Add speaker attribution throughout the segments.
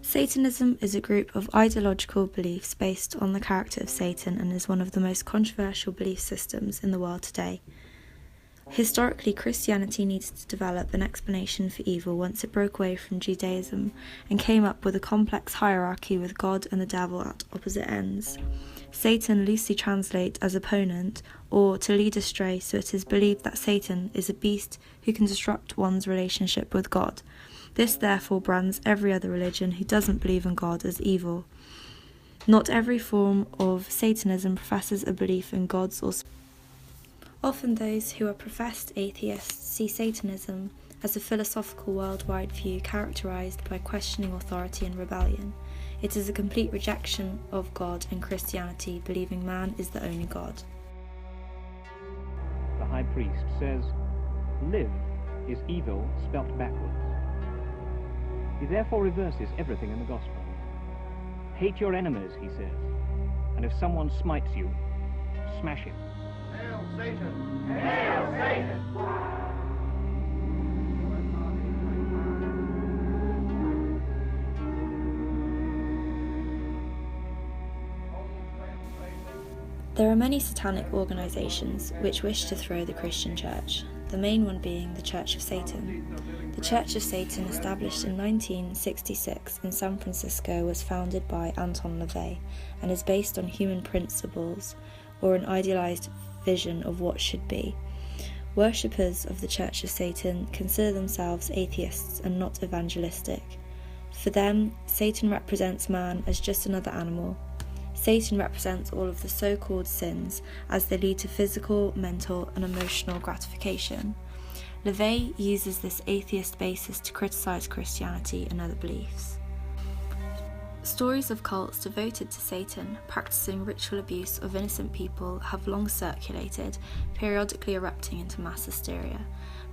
Speaker 1: Satanism is a group of ideological beliefs based on the character of Satan and is one of the most controversial belief systems in the world today. Historically, Christianity needed to develop an explanation for evil once it broke away from Judaism and came up with a complex hierarchy with God and the devil at opposite ends. Satan loosely translates as opponent or to lead astray, so it is believed that Satan is a beast who can disrupt one's relationship with God. This therefore brands every other religion who doesn't believe in God as evil. Not every form of Satanism professes a belief in gods or often those who are professed atheists see Satanism as a philosophical worldwide view characterized by questioning authority and rebellion. It is a complete rejection of God and Christianity, believing man is the only God.
Speaker 2: The high priest says, "Live" is evil spelt backwards. He therefore reverses everything in the gospel. Hate your enemies, he says, and if someone smites you, smash him.
Speaker 3: Hail Satan! Hail Satan!
Speaker 1: There are many satanic organizations which wish to throw the Christian church, the main one being the Church of Satan. The Church of Satan, established in 1966 in San Francisco, was founded by Anton LaVey and is based on human principles or an idealized vision of what should be. Worshippers of the Church of Satan consider themselves atheists and not evangelistic. For them, Satan represents man as just another animal. Satan represents all of the so-called sins as they lead to physical, mental, and emotional gratification. LaVey uses this atheist basis to criticize Christianity and other beliefs. Stories of cults devoted to Satan practicing ritual abuse of innocent people have long circulated, periodically erupting into mass hysteria.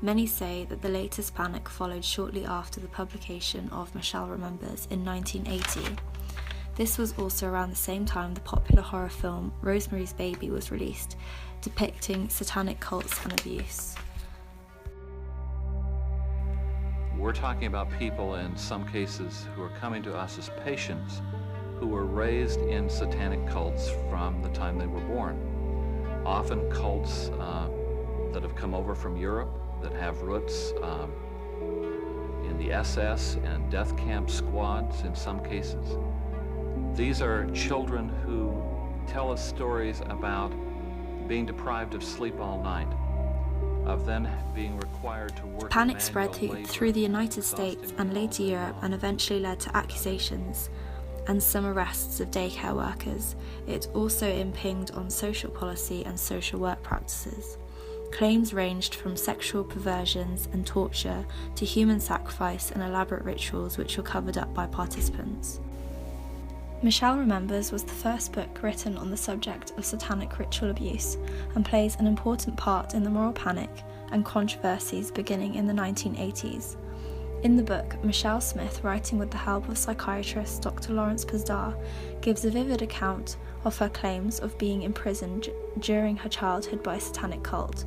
Speaker 1: Many say that the latest panic followed shortly after the publication of Michelle Remembers in 1980. This was also around the same time the popular horror film Rosemary's Baby was released, depicting satanic cults and abuse.
Speaker 4: We're talking about people in some cases who are coming to us as patients who were raised in satanic cults from the time they were born. Often cults that have come over from Europe that have roots in the SS and death camp squads in some cases. These are children who tell us stories about being deprived of sleep all night, of then being required to work.
Speaker 1: Panic spread through the United States and later Europe and eventually led to accusations and some arrests of daycare workers. It also impinged on social policy and social work practices. Claims ranged from sexual perversions and torture to human sacrifice and elaborate rituals which were covered up by participants. Michelle Remembers was the first book written on the subject of satanic ritual abuse and plays an important part in the moral panic and controversies beginning in the 1980s. In the book, Michelle Smith, writing with the help of psychiatrist Dr. Lawrence Pasdar, gives a vivid account of her claims of being imprisoned during her childhood by a satanic cult.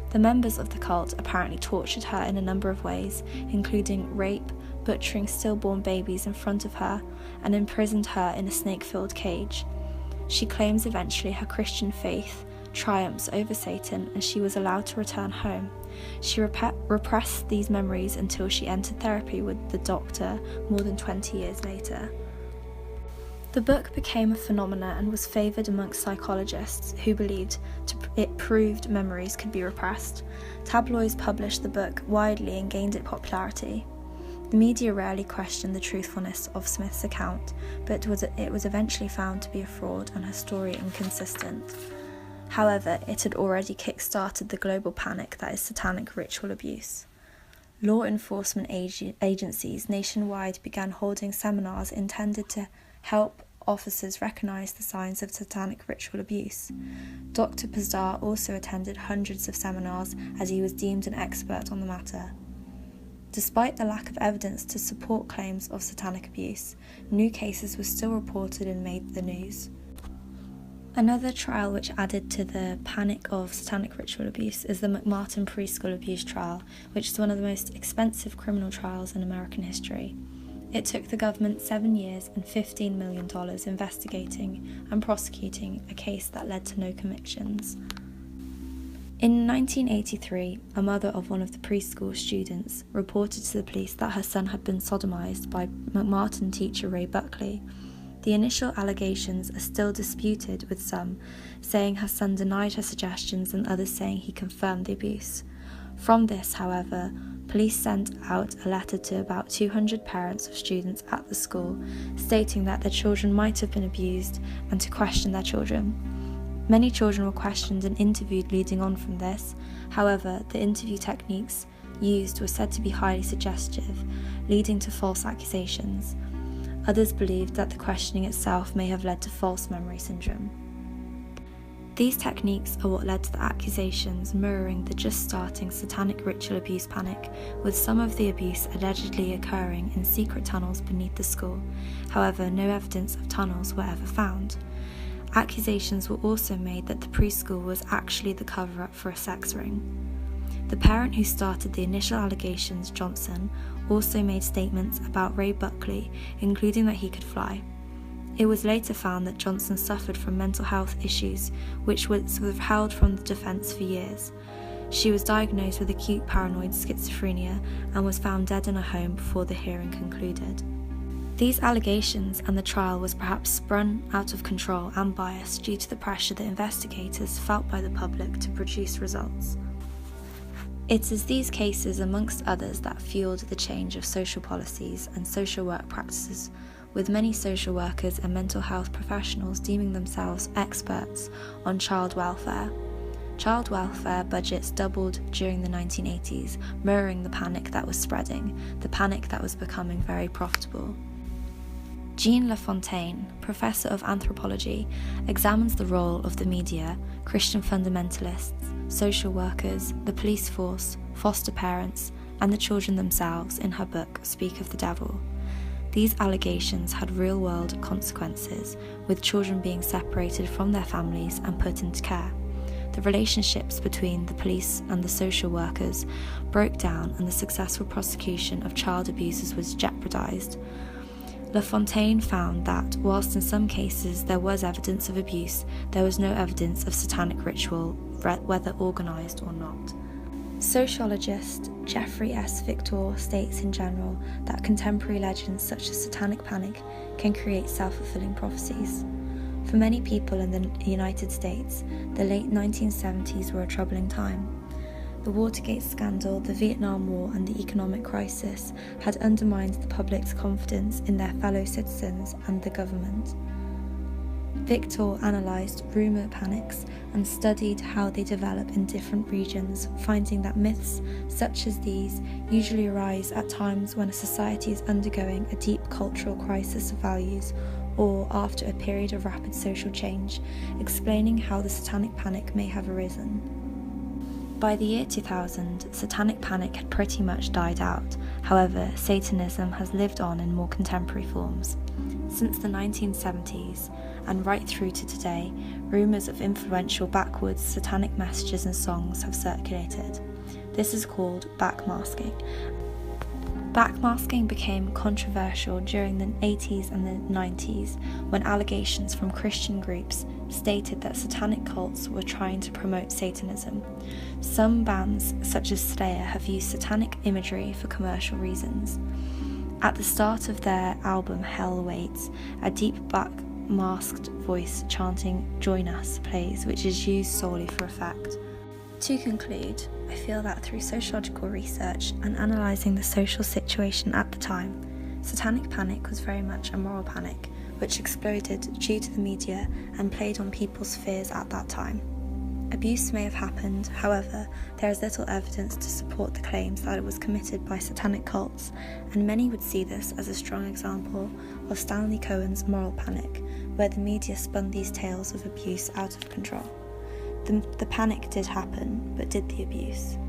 Speaker 1: The members of the cult apparently tortured her in a number of ways, including rape, butchering stillborn babies in front of her, and imprisoned her in a snake-filled cage. She claims eventually her Christian faith triumphs over Satan and she was allowed to return home. She repressed these memories until she entered therapy with the doctor more than 20 years later. The book became a phenomenon and was favoured amongst psychologists who believed it proved memories could be repressed. Tabloids published the book widely and gained it popularity. The media rarely questioned the truthfulness of Smith's account, but it was eventually found to be a fraud and her story inconsistent. However, it had already kick-started the global panic that is satanic ritual abuse. Law enforcement agencies nationwide began holding seminars intended to help officers recognize the signs of satanic ritual abuse. Dr. Pasdar also attended hundreds of seminars as he was deemed an expert on the matter. Despite the lack of evidence to support claims of satanic abuse, new cases were still reported and made the news. Another trial which added to the panic of satanic ritual abuse is the McMartin preschool abuse trial, which is one of the most expensive criminal trials in American history. It took the government 7 years and $15 million investigating and prosecuting a case that led to no convictions. In 1983, a mother of one of the preschool students reported to the police that her son had been sodomized by McMartin teacher Ray Buckley. The initial allegations are still disputed, with some saying her son denied her suggestions and others saying he confirmed the abuse. From this, however, police sent out a letter to about 200 parents of students at the school, stating that their children might have been abused and to question their children. Many children were questioned and interviewed leading on from this. However, the interview techniques used were said to be highly suggestive, leading to false accusations. Others believed that the questioning itself may have led to false memory syndrome. These techniques are what led to the accusations mirroring the just starting satanic ritual abuse panic, with some of the abuse allegedly occurring in secret tunnels beneath the school. However, no evidence of tunnels were ever found. Accusations were also made that the preschool was actually the cover-up for a sex ring. The parent who started the initial allegations, Johnson, also made statements about Ray Buckley, including that he could fly. It was later found that Johnson suffered from mental health issues, which was withheld from the defense for years. She was diagnosed with acute paranoid schizophrenia and was found dead in a home before the hearing concluded. These allegations and the trial was perhaps spun out of control and bias due to the pressure that investigators felt by the public to produce results. It is these cases, amongst others, that fueled the change of social policies and social work practices, with many social workers and mental health professionals deeming themselves experts on child welfare. Child welfare budgets doubled during the 1980s, mirroring the panic that was spreading, the panic that was becoming very profitable. Jean LaFontaine, professor of anthropology, examines the role of the media, Christian fundamentalists, social workers, the police force, foster parents, and the children themselves in her book Speak of the Devil. These allegations had real-world consequences, with children being separated from their families and put into care. The relationships between the police and the social workers broke down, and the successful prosecution of child abusers was jeopardized. LaFontaine found that, whilst in some cases there was evidence of abuse, there was no evidence of satanic ritual, whether organised or not. Sociologist Jeffrey S. Victor states in general that contemporary legends such as satanic panic can create self-fulfilling prophecies. For many people in the United States, the late 1970s were a troubling time. The Watergate scandal, the Vietnam War, and the economic crisis had undermined the public's confidence in their fellow citizens and the government. Victor analysed rumour panics and studied how they develop in different regions, finding that myths such as these usually arise at times when a society is undergoing a deep cultural crisis of values or after a period of rapid social change, explaining how the satanic panic may have arisen. By the year 2000, satanic panic had pretty much died out. However, Satanism has lived on in more contemporary forms. Since the 1970s, and right through to today, rumours of influential backwoods satanic messages and songs have circulated. This is called backmasking. Backmasking became controversial during the 80s and the 90s when allegations from Christian groups stated that satanic cults were trying to promote Satanism. Some bands, such as Slayer, have used satanic imagery for commercial reasons. At the start of their album Hell Waits, a deep backmasked voice chanting "Join Us" plays, which is used solely for effect. To conclude, I feel that through sociological research and analysing the social situation at the time, satanic panic was very much a moral panic, which exploded due to the media and played on people's fears at that time. Abuse may have happened, however, there is little evidence to support the claims that it was committed by satanic cults, and many would see this as a strong example of Stanley Cohen's moral panic, where the media spun these tales of abuse out of control. The panic did happen, but did the abuse?